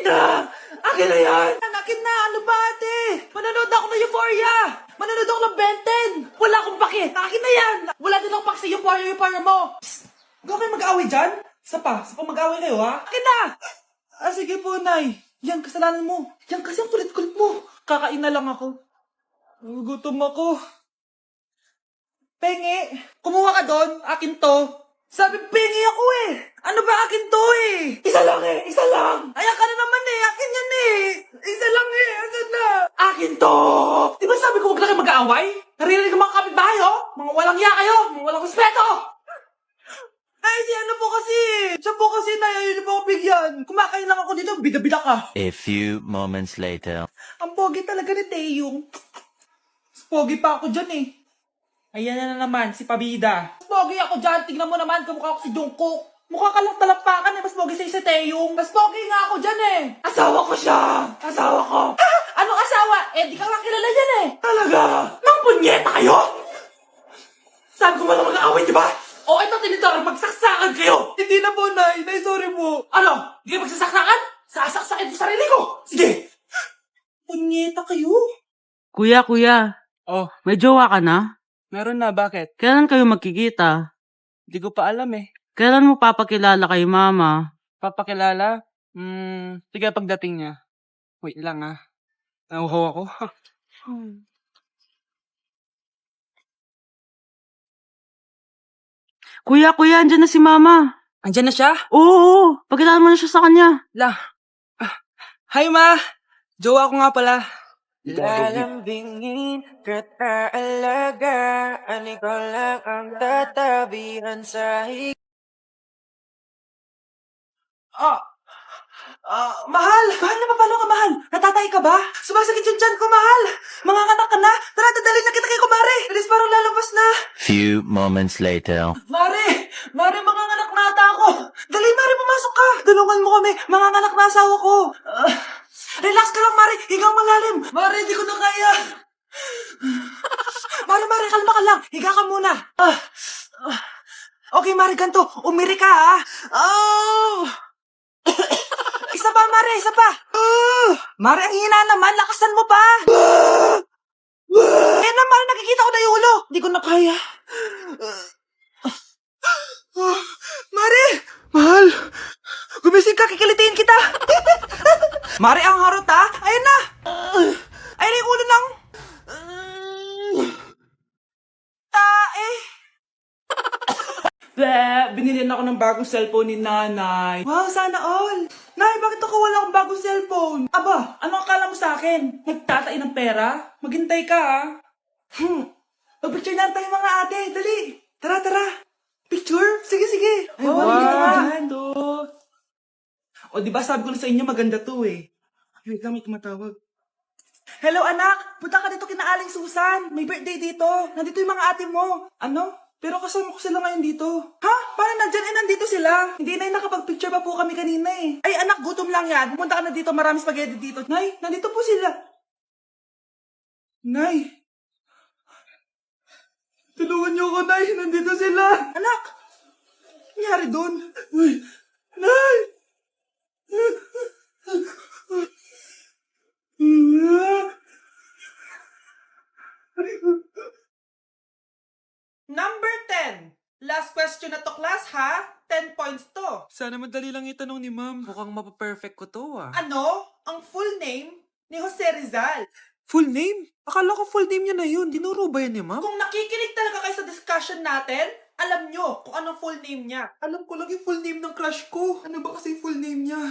na! Akin na yan! Akin na! Ano ba, ate? Manonood ako ng Euphoria! Manonood ako ng Ben 10! Wala akong pake! Akin na yan! Wala din akong pake sa Euphoria mo! Psst! Huwag kayo mag-away dyan? Sa pa mag-away kayo, ha? Akin na! Sige po, Nay. Yan, kasalanan mo. Yan kasi ang kulit-kulit mo. Kakain na lang ako. Gutom ako. Pengi, kumuha ka doon. Akin to. Sabi, pengi ako eh. Ano ba akin to eh? Isa lang eh, isa lang. Ayan ka na naman eh, akin yan eh. Isa lang eh, asan na? Akin to. Di ba sabi ko huwag lang kayo mag-aaway? Naririnig ang mga kapitbahay oh. Mga walang iya kayo, mga walang respeto. Ay, si ano po kasi. Siya po kasi na, yun po ako bigyan. Kumakain lang ako dito, bida-bida ka. A few moments later. Ang pogi talaga ni Taeyong. Pogi pa ako dyan eh. Ayan na naman, si Pabida. Mas pogi ako dyan, tignan mo naman, kamukha ako si Jungkook. Mukha ka lang talampakan eh, mas pogi sa'yo si Taeyong. Mas pogi nga ako dyan eh. Asawa ko siya! Asawa ko! Ha? Anong asawa? Eh, di ka nga kilala yan eh. Talaga? Mga punyeta kayo? Sabi ko malang mag-aaway, di ba? O, ito tinitor, magsaksakan kayo! Hindi na po, Nay. Nay, sorry po. Ano? Hindi kayo magsasaksakan? Sasaksakin ko sarili ko! Sige! Punyeta kayo? Kuya, Oh, may jowa ka na? meron na. Bakit? Kailan kayo magkikita? Di ko pa alam eh. Kailan mo papakilala kay mama? Papakilala? Sige pagdating niya. Wait lang ah. Nauhaw ako. Kuya, andyan na si mama. Andyan na siya? Oo, pakilala mo na siya sa kanya. Hi ma! Jowa ko nga pala. Lalambingin ka't aalagaan, ikaw lang ang tatabihan sa Mahal! Mahal na paano ka, mahal? Natatay ka ba? Sumasakit yung tiyan ko, mahal! Mga anak ka na! Tara, dadalhin na kita kay kumare! Alis parang lalabas na! Few moments later. Mare! Mare, mga anak na ata ako! Dali, Mare, pumasok ka! Tulungan mo kami! Mga anak na asawa ko! Relax ka lang, Mare! Higang malalim! Mare, hindi ko na kaya! Mare, kalma ka lang! Higa ka muna! Okay, Mare, ganito. Umiri ka, ha? Isa pa, Mare, isa pa! Mare, ang hina naman! Lakasan mo pa! Eh na, Mare, nakikita ko na yung ulo! Hindi ko na kaya. Mare! Mahal! Gumising ka, kikilitiin kita! Mare, ang harot ha! Ayun na! Ayun na yung ulo ng... Tae! Binilihan ako ng bagong cellphone ni Nanay. Wow, sana all! Nay, bakit ako wala akong bagong cellphone? Aba, ano akala mo sa akin? Nagtatain ng pera? Maghintay ka ha? Mag-picture na tayo mga ate, dali! Tara! Picture? Sige! Ay, wow! O, diba sabi ko na sa inyo maganda to eh. Wait lang, may tumatawag. Hello anak! Punta ka dito kina Aling Susan. May birthday dito. Nandito yung mga ate mo. Ano? Pero kasama ko sila ngayon dito. Ha? Parang nandyan eh, nandito sila. Hindi na nakapag-picture pa po kami kanina eh. Ay anak, gutom lang yan. Pumunta ka na dito, marami spaghetti dito. Nay, nandito po sila. Nay. Tulungan niyo ako, Nay. Nandito sila. Anak! Nangyari doon? Uy, Nay! Number 10. Last question na to, class, ha? 10 points to. Sana madali lang itanong ni ma'am. Mukhang mapaperfect ko to ah. Ano? Ang full name ni Jose Rizal. Full name? Akala ko full name niya na yun. Dinuro ba yan ni ma'am? Kung nakikinig talaga kayo sa discussion natin, alam nyo kung anong full name niya. Alam ko lang yung full name ng crush ko. Ano ba kasi full name niya?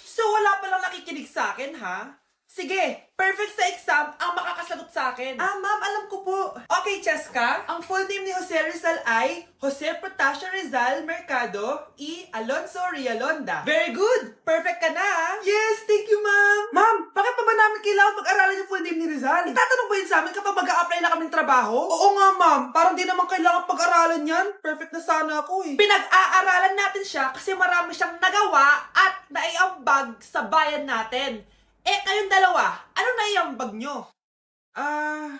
So wala palang nakikinig sa akin, ha? Sige, perfect sa exam ang makakasagot sa akin. Ma'am, alam ko po. Okay, Cheska, ang full name ni Jose Rizal ay Jose Protasio Rizal Mercado E. Alonso Rialonda. Very good! Perfect ka na, ha? Yes, thank you, ma'am. Ma'am, bakit pa ba namin kailangan pag-aralan yung full name ni Rizal? Itatanong ba yun sa amin kapag mag-a-apply na kaming trabaho? Oo nga, ma'am. Parang di naman kailangan pag-aralan yan. Perfect na sana ako, eh. Pinag-aaralan natin siya kasi marami siyang nagawa at naiambag sa bayan natin. Eh, kayong dalawa, ano naiambag nyo?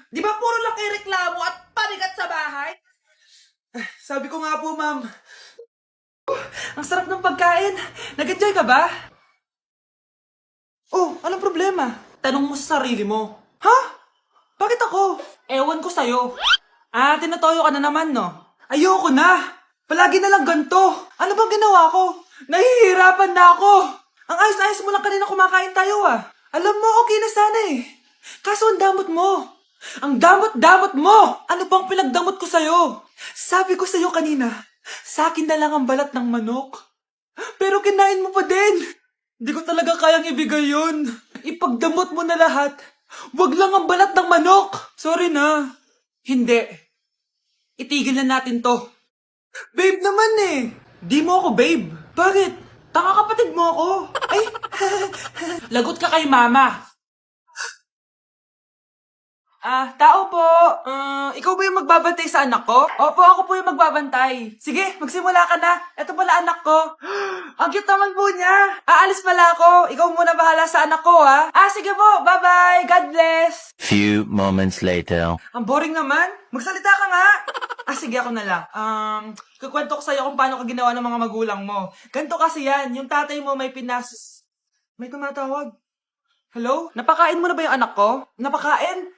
Di ba puro lang kayo reklamo at panigat sa bahay? Sabi ko nga po, ma'am. Ang sarap ng pagkain. Nag-enjoy ka ba? Oh, anong problema? Tanong mo sa sarili mo. Ha? Bakit ako? Ewan ko sa'yo. Tinatoyo ka na naman, no? Ayoko na! Palagi na lang ganito. Ano bang ginawa ko? Nahihirapan na ako. Ang ayos-ayos mo lang kanina kumakain tayo, ah. Alam mo, okay na sana eh. Kaso ang damot mo. Ang damot-damot mo! Ano bang pinagdamot ko sa'yo? Sabi ko sa'yo kanina, sa akin na lang ang balat ng manok. Pero kinain mo pa din. Hindi ko talaga kayang ibigay yun. Ipagdamot mo na lahat. Wag lang ang balat ng manok. Sorry na. Hindi. Itigil na natin to. Babe naman eh. Di mo ako babe. Bakit? Taka kapatid mo ako. Ay, lagot ka kay mama. Tao po. Ikaw ba yung magbabantay sa anak ko? Opo, ako po yung magbabantay. Sige, magsimula ka na. Ito pala anak ko. Ang cute naman po niya. Aalis pala ako. Ikaw muna bahala sa anak ko, ha? Sige po. Bye-bye. God bless. Few moments later. Ang boring naman. Magsalita ka nga. Sige, ako na lang. Kukwento ko sa'yo kung paano ka ginawa ng mga magulang mo. Ganito kasi yan. Yung tatay mo may May tumatawag. Hello? Napakain mo na ba yung anak ko? Napakain?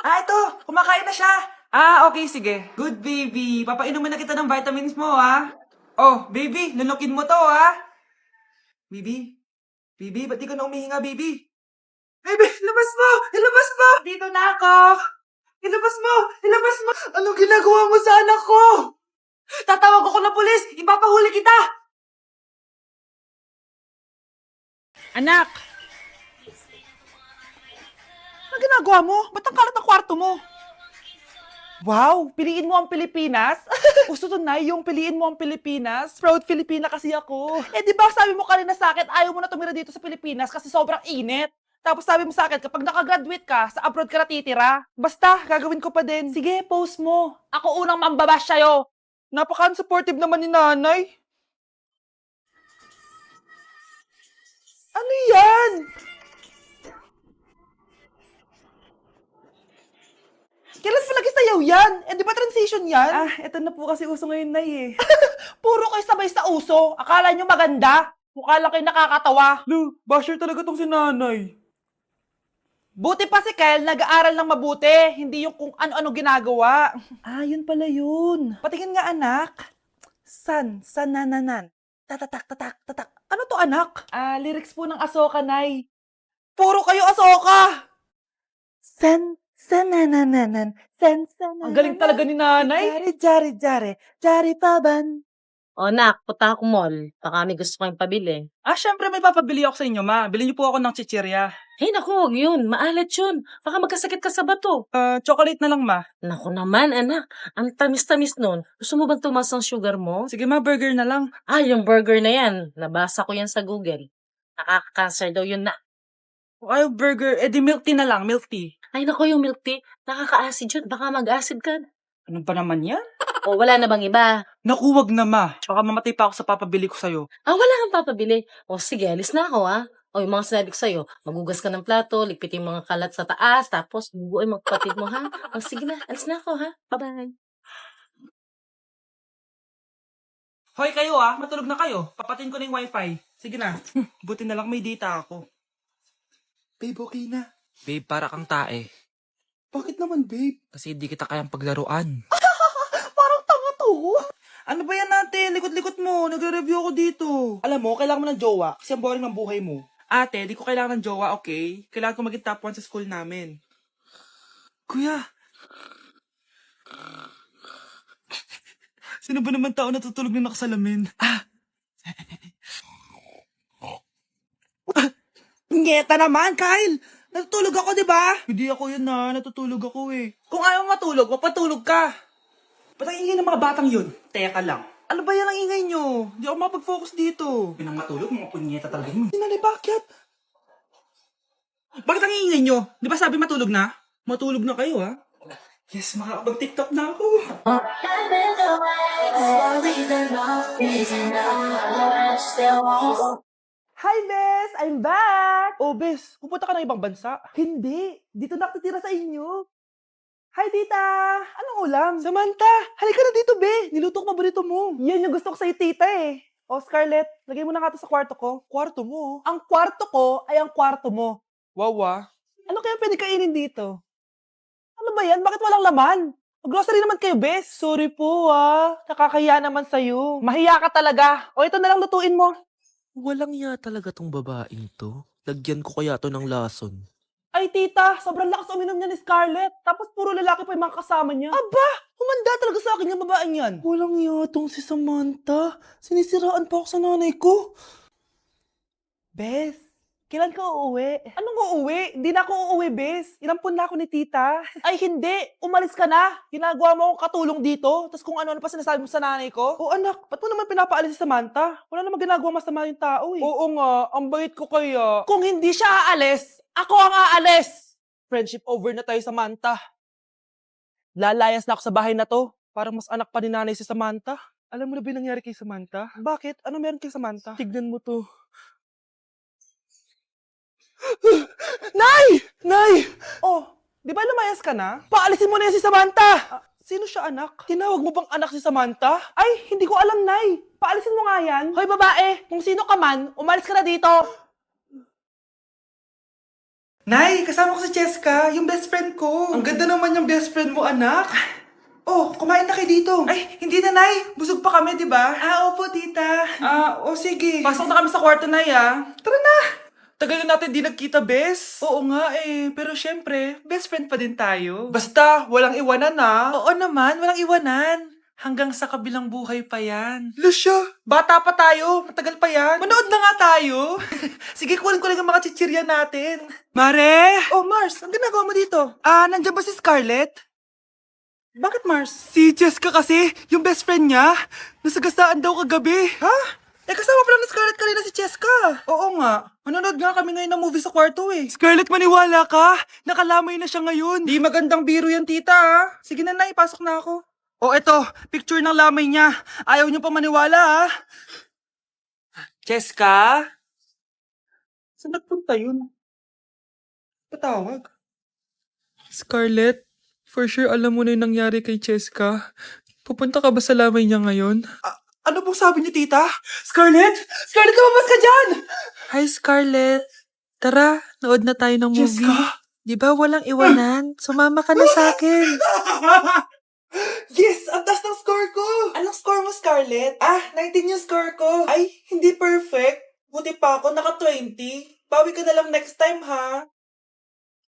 Ito. Kumakain na siya. Okay, sige. Good, baby. Papainumin na kita ng vitamins mo, ha? Oh, baby. Lunukin mo to, ha? Baby? Baby, ba't di ka na umihinga, baby? Baby, ilabas mo! Ilabas mo! Dito na ako! Ilabas mo! Ilabas mo! Anong ginagawa mo sa anak ko? Tatawag ako ng pulis! Ipapahuli kita! Anak! Anong ginagawa mo? Ba't ang kalat ng kwarto mo? Wow! Piliin mo ang Pilipinas? Gusto to na yung piliin mo ang Pilipinas? Proud Filipina kasi ako. Di ba sabi mo kanina sa akin, ayaw mo na tumira dito sa Pilipinas kasi sobrang init. Tapos sabi mo sa akin, kapag nakagraduate ka, sa abroad ka natitira. Basta, gagawin ko pa din. Sige, post mo. Ako unang mambabash sa'yo. Napaka-unsupportive naman ni nanay. Ano yan? Kailan palagi sayaw yan? Di ba transition yan? Eto na po kasi uso ngayon, Nay eh. Puro kayo sabay sa uso. Akala nyo maganda. Mukha lang kayo nakakatawa. Lu, basher talaga tong si nanay. Buti pa si Kyle, nag-aaral ng mabuti. Hindi yung kung ano-ano ginagawa. Yun pala yun. Patingin nga, anak. Nananan. Tatatak, tatak, tatak. Ano to, anak? Lyrics po ng Asoka, Nay. Puro kayo Asoka! Nanananan. Ang galing talaga ni nanay. Jari paban. O nak, punta ako mall. Baka may gusto kayong pabili. Syempre may papabili ako sa inyo, ma. Bilhin niyo po ako ng chichirya. Hey naku, huwag yun. Maalat yun. Baka magkasakit ka sa bato. Chocolate na lang, ma. Naku naman, anak. Ang tamis-tamis nun. Gusto mo bang tumas ang sugar mo? Sige, ma, burger na lang. Yung burger na yan. Nabasa ko yan sa Google. Nakaka-cancer daw yun na. Ayaw burger, di milk tea na lang, milk tea. Ay naku, yung milk tea. Nakaka-acid yun. Baka mag-acid ka. Ano ba naman yan? O wala na bang iba? Naku, wag na, ma. Baka mamatay pa ako sa papabili ko sa'yo. Wala kang papabili. O sige, alis na ako O yung mga sinabi ko sa'yo, magugas ka ng plato, ligpitin mga kalat sa taas, tapos bubuoy magpatid mo, ha? O sige na, alis na ako, ha? Bye-bye. Hoy kayo matulog na kayo. Papatin ko na yung wifi. Sige na. Buti na lang may data ako. Babe, okay na. Babe, para kang tae. Bakit naman, babe? Kasi hindi kita kayang paglaruan. Parang tanga to. Ano ba yan natin? Likot-likot mo. Nagre-review ako dito. Alam mo, kailangan mo ng jowa kasi ang boring ng buhay mo. Ate, di ko kailangan ng jowa, okay? Kailangan ko maging top 1 sa school namin. Kuya. Sino ba naman tao natutulog na nakasalamin? Ngeta naman, Kyle! Natutulog ako, di ba? Hindi ako yun natutulog ako eh. Kung ayaw matulog, mapatulog ka. Ba't ang ingay ng mga batang yun? Teka lang. Ano ba yan ang ingay nyo? Hindi ako mapag-focus dito. Pinang matulog, mga punyeta talaga yun. Sinali, bakit? Bakit ang ingay nyo? Di ba sabi matulog na? Matulog na kayo, ha? Yes, makakapag-tiktok na ako. Hi, Bes! I'm back! Oh, Bes, pupunta ka ng ibang bansa? Hindi. Dito na ako titira sa inyo. Hi, tita! Anong ulam? Samantha, halika na dito, be! Niluto ko paborito mo. Yan yung gusto ko sa'yo, tita, eh. Oh, Scarlett, lagay mo na nga to sa kwarto ko. Kwarto mo? Ang kwarto ko ay ang kwarto mo. Wawa. Ano kaya pwede kainin dito? Ano ba yan? Bakit walang laman? Grocery naman kayo, bes. Sorry po, nakakahiya naman sa'yo. Mahiya ka talaga. O ito na lang lutuin mo. Walang ya talaga tong babaeng to. Lagyan ko kaya to ng lason. Ay, tita, sobrang lakas uminom niya ni Scarlett. Tapos puro lalaki pa yung mga kasama niya. Aba, humanda talaga sa akin yung babaeng yan. Walang yatong si Samantha. Sinisiraan pa ako sa nanay ko. Bes, kailan ka uuwi? Anong uuwi? Hindi na ako uuwi, Bes. Inampun na ako ni tita. Ay, hindi. Umalis ka na. Ginagawa mo akong katulong dito. Tapos kung ano-ano pa sinasabi mo sa nanay ko. Oh, anak, ba't mo naman pinapaalis si Samantha? Wala naman ginagawa masama yung tao eh. Oo nga, ang bait ko kaya. Kung hindi siya aalis, ako ang aalis! Friendship over na tayo, Samantha. Lalayas na ako sa bahay na to. Parang mas anak pa ni nanay si Samantha. Alam mo na ba yung nangyari kay Samantha? Bakit? Ano meron kay Samantha? Tignan mo to. Nay! Nay! Oh, di ba lumayas ka na? Paalisin mo na yan si Samantha! Sino siya, anak? Tinawag mo bang anak si Samantha? Ay, hindi ko alam, Nay. Paalisin mo nga yan. Hoy, babae! Kung sino ka man, umalis ka na dito. Nay, kasama ko si Cheska, yung best friend ko. Ang ganda naman yung best friend mo, anak. Oh, kumain na kayo dito. Ay, hindi na, Nay. Busog pa kami, di ba? Opo, tita. Sige. Pasok na kami sa kwarto, Nay, Tara na. Tagal na natin di nagkita, bes. Oo nga pero syempre, best friend pa din tayo. Basta, walang iwanan Oo naman, walang iwanan. Hanggang sa kabilang buhay pa yan. Lucia, bata pa tayo. Matagal pa yan. Manood na nga tayo. Sige, kunin ko lang ang mga chichirya natin. Mare! Oh, Mars, ang ginagawa mo dito? Nandiyan ba si Scarlett? Bakit, Mars? Si Jessica kasi, yung best friend niya. Nasagasaan daw kagabi. Ha? Kasama pa lang ni Scarlett kanina si Jessica. Oo nga. Manonood nga kami ngayon ng movie sa kwarto Scarlett, maniwala ka. Nakalamay na siya ngayon. Di magandang biro yan, tita Sige na, Nay, pasok na ako. Oh, eto, picture ng lamay niya. Ayaw niyo pa maniwala, Jessica? Saan nagpunta yun? Patawag. Scarlett, for sure alam mo na yung nangyari kay Jessica. Pupunta ka ba sa lamay niya ngayon? Ano pong sabi niyo, tita? Scarlett? Scarlett, lumabas ka dyan! Hi, Scarlett. Tara, nood na tayo ng movie. Jessica? Di ba walang iwanan? Sumama ka na sa akin. Yes! Ang taas ng score ko! Anong score mo, Scarlett? 19 yung score ko. Ay, hindi perfect. Buti pa ako, naka 20. Bawi ka na lang next time, ha?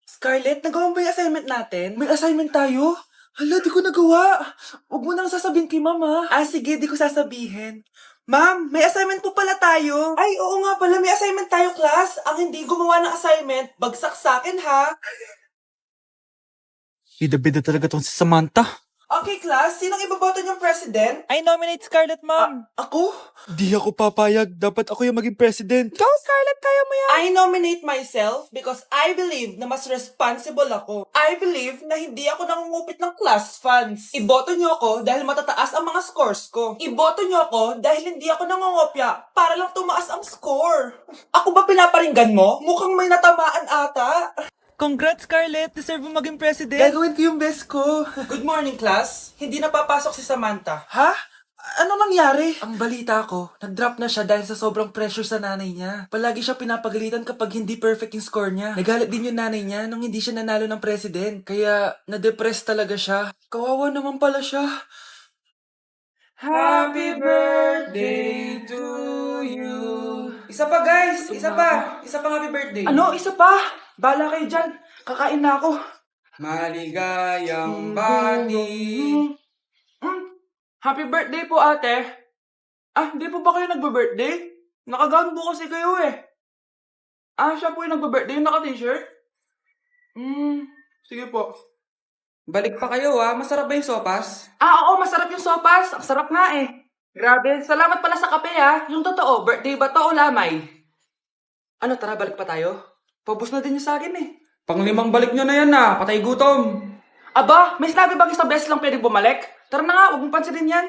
Scarlett, nagawa mo ba yung assignment natin? May assignment tayo? Hala, di ko nagawa. Huwag mo nang sasabihin kay Mama. Sige, di ko sasabihin. Ma'am, may assignment po pala tayo. Ay, oo nga pala, may assignment tayo, class. Ang hindi gumawa ng assignment, bagsak sa akin, ha? Bida-bida talaga tong si Samantha. Okay, class, sinong iboboto niyong president? I nominate Scarlett, ma'am. Ako? Di ako papayag. Dapat ako yung maging president. Go, Scarlett, kaya mo yan! I nominate myself because I believe na mas responsible ako. I believe na hindi ako nangungupit ng class funds. Iboto niyo ako dahil matataas ang mga scores ko. Iboto niyo ako dahil hindi ako nangungopya para lang tumaas ang score. Ako ba pinaparinggan mo? Mukhang may natamaan ata. Congrats, Scarlett. Deserve mo maging president. Gagawin ko yung best ko. Good morning, class. Hindi na papasok si Samantha. Ha? Ano nangyari? Ang balita ko, nag-drop na siya dahil sa sobrang pressure sa nanay niya. Palagi siya pinapagalitan kapag hindi perfect yung score niya. Nagalit din yung nanay niya nung hindi siya nanalo ng president. Kaya, na-depress talaga siya. Kawawa naman pala siya. Happy birthday to you. Isa pa, guys. Isa pa. Isa pang happy birthday. Ano? Isa pa? Bala kayo dyan. Kakain na ako. Maligayang bati. Happy birthday po, ate. Hindi po ba kayo nagbe-birthday? Nakagown po kasi kayo siya po yung nagbe-birthday, yung naka-t-shirt? Sige po. Balik pa kayo, Masarap ba yung sopas? Oo, masarap yung sopas. Ang sarap nga Grabe. Salamat pala sa kape, Yung totoo, birthday ba to o lamay? Ano, tara, balik pa tayo? Pabus na din niya sa akin Pang-5 balik nyo na yan patay gutom. Aba, may sinabi bang isang beses lang pwede bumalik? Tara na nga, huwag mong pansinin yan.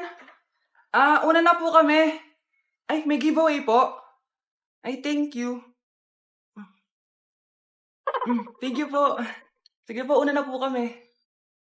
Una na po kami. Ay, may giveaway po. Ay, thank you. Thank you po. Sige po, una na po kami.